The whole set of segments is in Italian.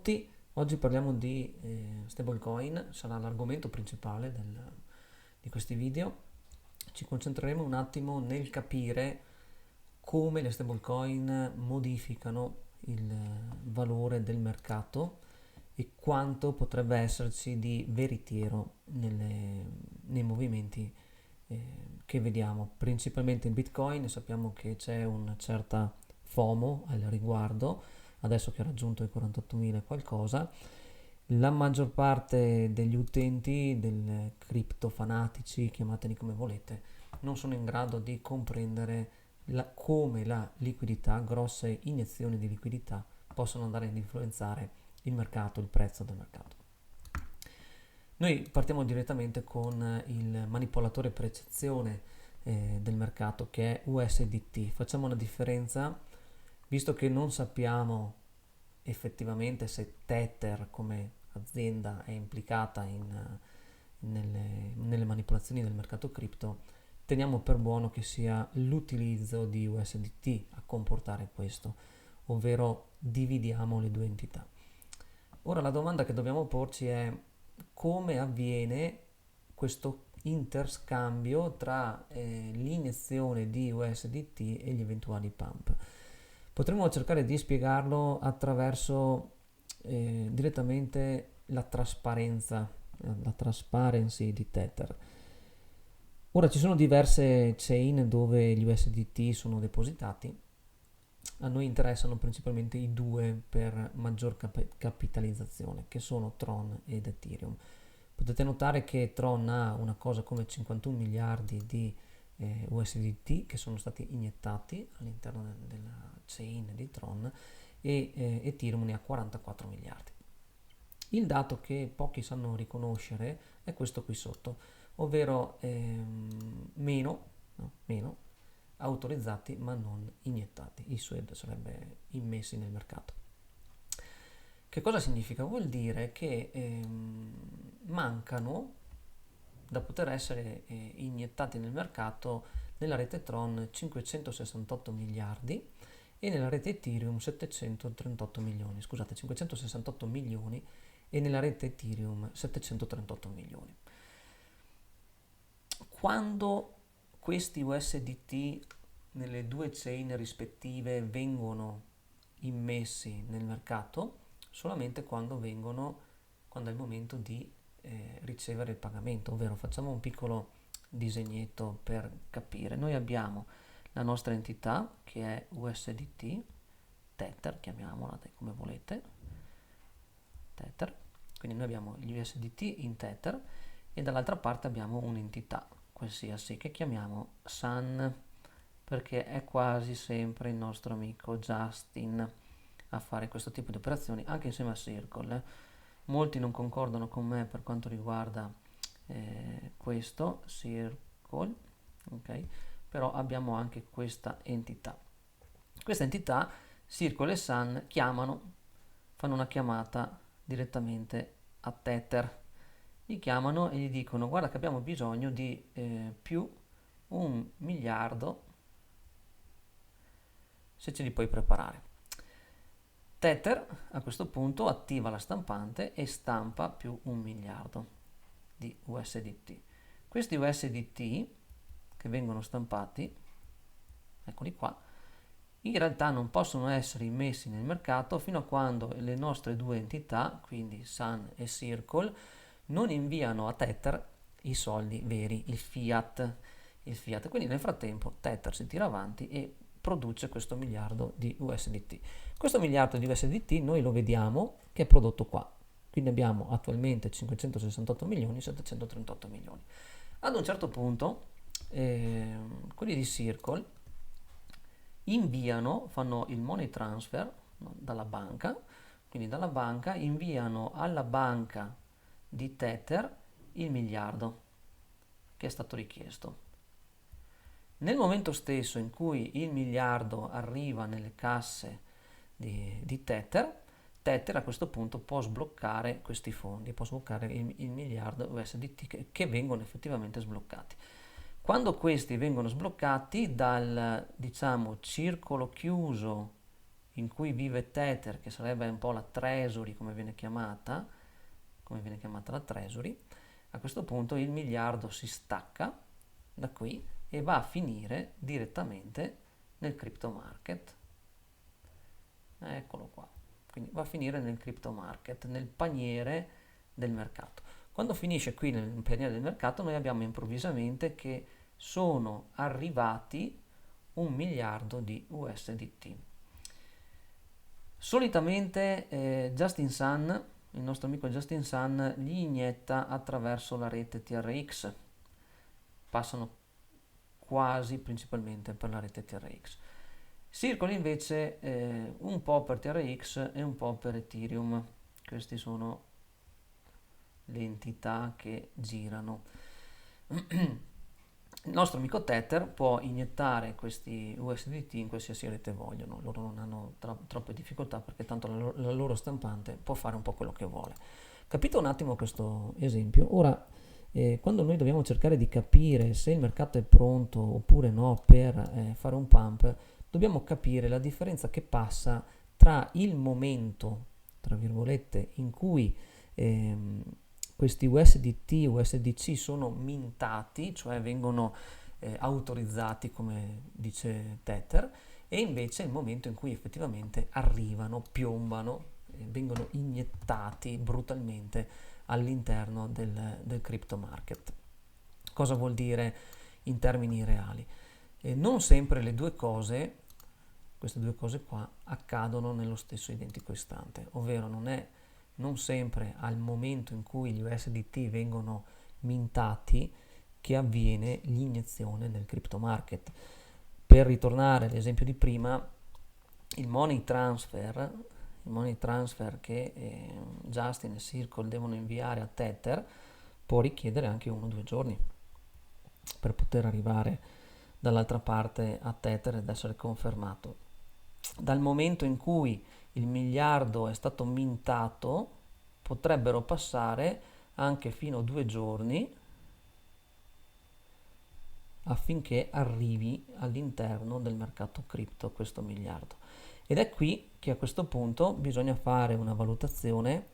tutti, oggi parliamo di stablecoin, sarà l'argomento principale di questi video. Ci concentreremo un attimo nel capire come le stablecoin modificano il valore del mercato e quanto potrebbe esserci di veritiero nei movimenti che vediamo, principalmente in Bitcoin. Sappiamo che c'è una certa FOMO al riguardo, adesso che ha raggiunto i 48.000 e qualcosa. La maggior parte degli utenti, del criptofanatici, chiamateli come volete, non sono in grado di comprendere come la liquidità, grosse iniezioni di liquidità, possono andare ad influenzare il mercato, il prezzo del mercato. Noi partiamo direttamente con il manipolatore per eccezione del mercato, che è USDT. Facciamo una differenza, visto che non sappiamo effettivamente se Tether come azienda è implicata nelle manipolazioni del mercato cripto. Teniamo per buono che sia l'utilizzo di USDT a comportare questo, ovvero dividiamo le due entità. Ora la domanda che dobbiamo porci è: come avviene questo interscambio tra l'iniezione di USDT e gli eventuali pump? Potremmo cercare di spiegarlo attraverso direttamente la trasparenza, la transparency di Tether. Ora ci sono diverse chain dove gli USDT sono depositati. A noi interessano principalmente i due per maggior capitalizzazione, che sono Tron ed Ethereum. Potete notare che Tron ha una cosa come 51 miliardi di USDT che sono stati iniettati all'interno della chain di Tron, e Ethereum ne ha 44 miliardi. Il dato che pochi sanno riconoscere è questo qui sotto, ovvero meno autorizzati ma non iniettati. Il SUED sarebbe immessi nel mercato. Che cosa significa? Vuol dire che mancano da poter essere iniettati nel mercato nella rete Tron 568 miliardi e nella rete Ethereum 738 milioni, scusate, 568 milioni e nella rete Ethereum 738 milioni. Quando questi USDT nelle due chain rispettive vengono immessi nel mercato? Solamente quando è il momento di ricevere il pagamento, ovvero facciamo un piccolo disegnetto per capire. Noi abbiamo la nostra entità che è USDT, Tether, chiamiamola come volete, Tether, quindi noi abbiamo gli USDT in Tether e dall'altra parte abbiamo un'entità qualsiasi che chiamiamo Sun, perché è quasi sempre il nostro amico Justin a fare questo tipo di operazioni, anche insieme a Circle. Molti non concordano con me per quanto riguarda questo Circle, ok? Però abbiamo anche questa entità. Questa entità, Circle e Sun, fanno una chiamata direttamente a Tether. Gli chiamano e gli dicono: guarda che abbiamo bisogno di più 1 miliardo, se ce li puoi preparare. Tether a questo punto attiva la stampante e stampa più 1 miliardo di USDT. Questi USDT che vengono stampati, eccoli qua, in realtà non possono essere immessi nel mercato fino a quando le nostre due entità, quindi Sun e Circle, non inviano a Tether i soldi veri, il fiat. Quindi nel frattempo Tether si tira avanti e produce questo miliardo di USDT. Questo miliardo di USDT noi lo vediamo che è prodotto qua. Quindi abbiamo attualmente 568 milioni, 738 milioni. Ad un certo punto quelli di Circle fanno il money transfer, no, dalla banca, quindi dalla banca inviano alla banca di Tether il miliardo che è stato richiesto. Nel momento stesso in cui il miliardo arriva nelle casse di Tether, Tether a questo punto può sbloccare questi fondi, può sbloccare il miliardo USDT che vengono effettivamente sbloccati. Quando questi vengono sbloccati dal, diciamo, circolo chiuso in cui vive Tether, che sarebbe un po' la Treasury, come viene chiamata la Treasury, a questo punto il miliardo si stacca da qui e va a finire direttamente nel crypto market. Eccolo qua. Quindi va a finire nel crypto market, nel paniere del mercato. Quando finisce qui nel paniere del mercato, noi abbiamo improvvisamente che sono arrivati 1 miliardo di USDT. Solitamente Justin Sun, il nostro amico Justin Sun, li inietta attraverso la rete TRX, passano quasi principalmente per la rete TRX. Circoli invece un po' per TRX e un po' per Ethereum. Queste sono le entità che girano. Il nostro amico Tether può iniettare questi USDT in qualsiasi rete vogliono, loro non hanno troppe difficoltà perché tanto la loro stampante può fare un po' quello che vuole. Capito un attimo questo esempio? Ora, quando noi dobbiamo cercare di capire se il mercato è pronto oppure no per fare un pump, dobbiamo capire la differenza che passa tra il momento, tra virgolette, in cui questi USDT, USDC sono mintati, cioè vengono autorizzati come dice Tether, e invece il momento in cui effettivamente arrivano, piombano, vengono iniettati brutalmente all'interno del crypto market. Cosa vuol dire in termini reali? Non sempre le due cose, queste due cose qua, accadono nello stesso identico istante, ovvero non sempre al momento in cui gli USDT vengono mintati che avviene l'iniezione nel crypto market. Per ritornare all'esempio di prima, il money transfer che Justin e Circle devono inviare a Tether può richiedere anche 1 o 2 giorni per poter arrivare dall'altra parte a Tether ed essere confermato. Dal momento in cui il miliardo è stato mintato, potrebbero passare anche fino a 2 giorni affinché arrivi all'interno del mercato cripto questo miliardo. Ed è qui che a questo punto bisogna fare una valutazione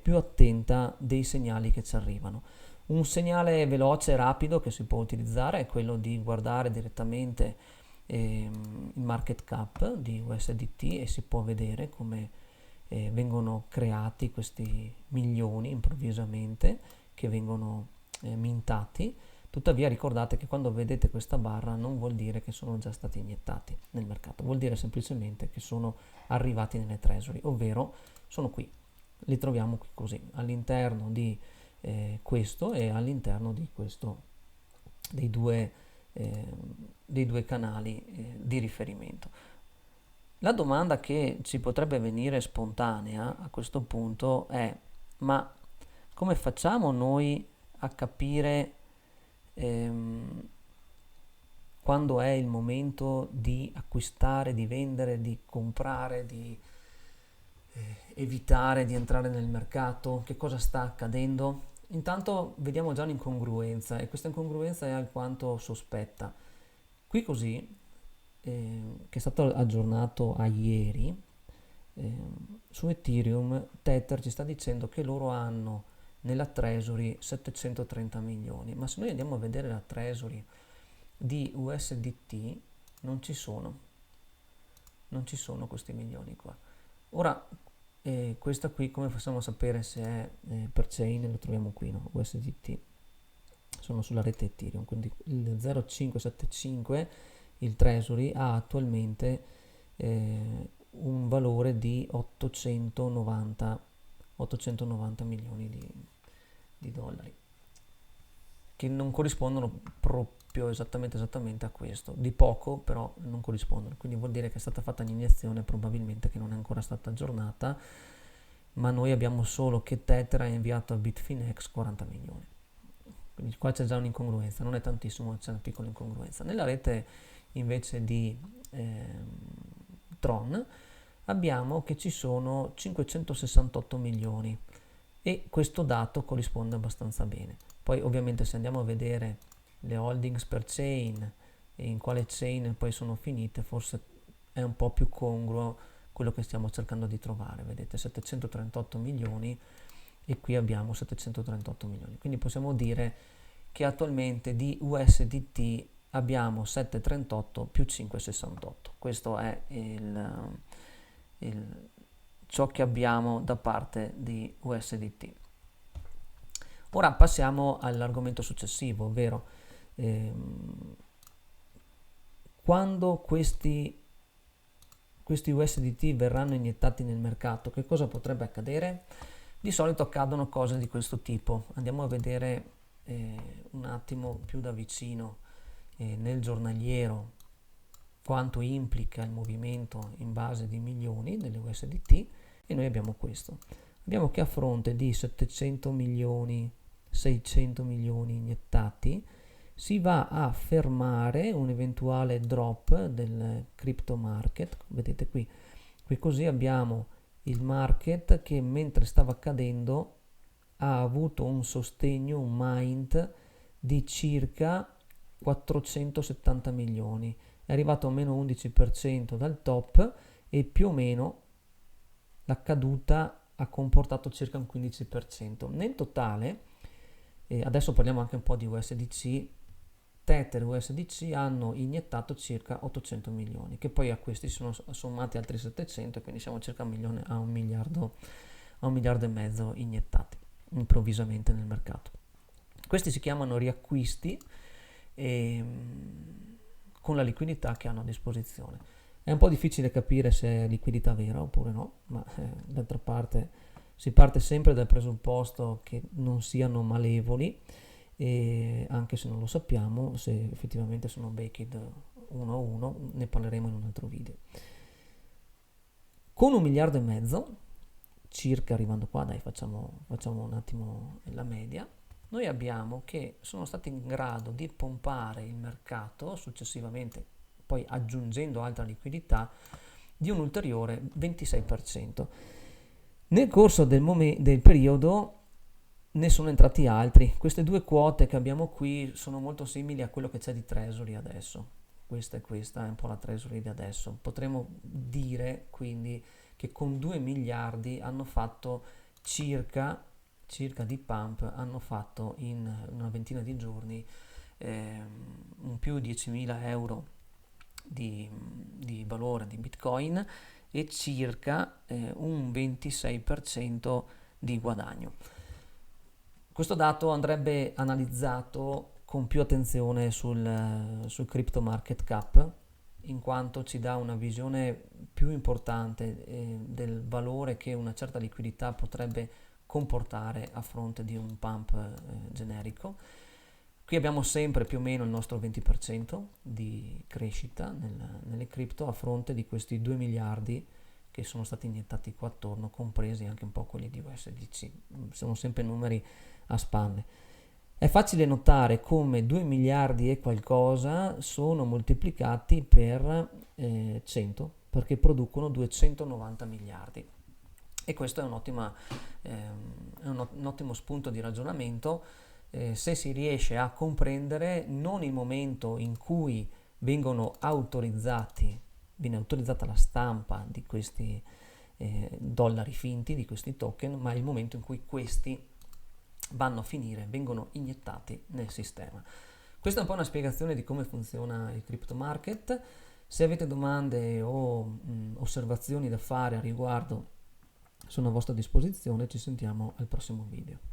più attenta dei segnali che ci arrivano. Un segnale veloce e rapido che si può utilizzare è quello di guardare direttamente il market cap di USDT e si può vedere come vengono creati questi milioni improvvisamente che vengono mintati. Tuttavia ricordate che quando vedete questa barra non vuol dire che sono già stati iniettati nel mercato, vuol dire semplicemente che sono arrivati nelle treasury, ovvero sono qui, li troviamo qui così, all'interno di questo e all'interno di questo dei due canali di riferimento. La domanda che ci potrebbe venire spontanea a questo punto è: ma come facciamo noi a capire quando è il momento di acquistare, di vendere, di comprare, di evitare di entrare nel mercato? Che cosa sta accadendo? Intanto vediamo già un'incongruenza e questa incongruenza è alquanto sospetta. Qui così, che è stato aggiornato a ieri, su Ethereum Tether ci sta dicendo che loro hanno nella treasury 730 milioni, ma se noi andiamo a vedere la treasury di USDT non ci sono questi milioni qua. Ora questa qui come possiamo sapere se è per chain? Lo troviamo qui, no? USDT sono sulla rete Ethereum, quindi il 0575 il treasury ha attualmente un valore di 890 milioni di dollari, che non corrispondono proprio esattamente a questo, di poco però non corrispondono, quindi vuol dire che è stata fatta un'iniezione probabilmente che non è ancora stata aggiornata, ma noi abbiamo solo che Tether ha inviato a Bitfinex 40 milioni, quindi qua c'è già un'incongruenza, non è tantissimo, c'è una piccola incongruenza. Nella rete invece di Tron abbiamo che ci sono 568 milioni e questo dato corrisponde abbastanza bene. Poi ovviamente se andiamo a vedere le holdings per chain e in quale chain poi sono finite, forse è un po' più congruo quello che stiamo cercando di trovare. Vedete, 738 milioni e qui abbiamo 738 milioni. Quindi possiamo dire che attualmente di USDT abbiamo 738 più 568. Questo è ciò che abbiamo da parte di USDT. Ora passiamo all'argomento successivo, ovvero quando questi USDT verranno iniettati nel mercato, che cosa potrebbe accadere? Di solito accadono cose di questo tipo. Andiamo a vedere un attimo più da vicino nel giornaliero quanto implica il movimento in base di milioni delle USDT, e noi abbiamo questo. Abbiamo che a fronte di 700 milioni, 600 milioni iniettati, si va a fermare un eventuale drop del crypto market. Vedete qui così abbiamo il market che mentre stava cadendo ha avuto un sostegno, un mind di circa 470 milioni, è arrivato a meno 11% dal top e più o meno la caduta ha comportato circa un 15%. Nel totale, adesso parliamo anche un po' di USDC, Tether e USDC hanno iniettato circa 800 milioni, che poi a questi sono sommati altri 700, quindi siamo circa a un miliardo e mezzo iniettati improvvisamente nel mercato. Questi si chiamano riacquisti con la liquidità che hanno a disposizione. È un po' difficile capire se è liquidità vera oppure no, ma d'altra parte si parte sempre dal presupposto che non siano malevoli, e anche se non lo sappiamo, se effettivamente sono baked uno a uno, ne parleremo in un altro video. Con 1,5 miliardi circa, arrivando qua, dai, facciamo un attimo la media, noi abbiamo che sono stati in grado di pompare il mercato successivamente, poi aggiungendo altra liquidità, di un ulteriore 26%. Nel corso del periodo ne sono entrati altri. Queste due quote che abbiamo qui sono molto simili a quello che c'è di Treasury adesso. Questa è un po' la Treasury di adesso. Potremmo dire quindi che con 2 miliardi hanno fatto circa di pump, hanno fatto in una ventina di giorni un più 10.000 euro di valore di Bitcoin e circa un 26% di guadagno. Questo dato andrebbe analizzato con più attenzione sul crypto market cap, in quanto ci dà una visione più importante del valore che una certa liquidità potrebbe comportare a fronte di un pump generico. Qui abbiamo sempre più o meno il nostro 20% di crescita nelle cripto a fronte di questi 2 miliardi che sono stati iniettati qua attorno, compresi anche un po' quelli di USDC. Sono sempre numeri a spanne. È facile notare come 2 miliardi e qualcosa sono moltiplicati per 100, perché producono 290 miliardi. E questo è un ottimo spunto di ragionamento se si riesce a comprendere non il momento in cui viene autorizzata la stampa di questi dollari finti, di questi token, ma il momento in cui questi vengono iniettati nel sistema. Questa è un po' una spiegazione di come funziona il crypto market. Se avete domande o osservazioni da fare a riguardo, sono a vostra disposizione. Ci sentiamo al prossimo video.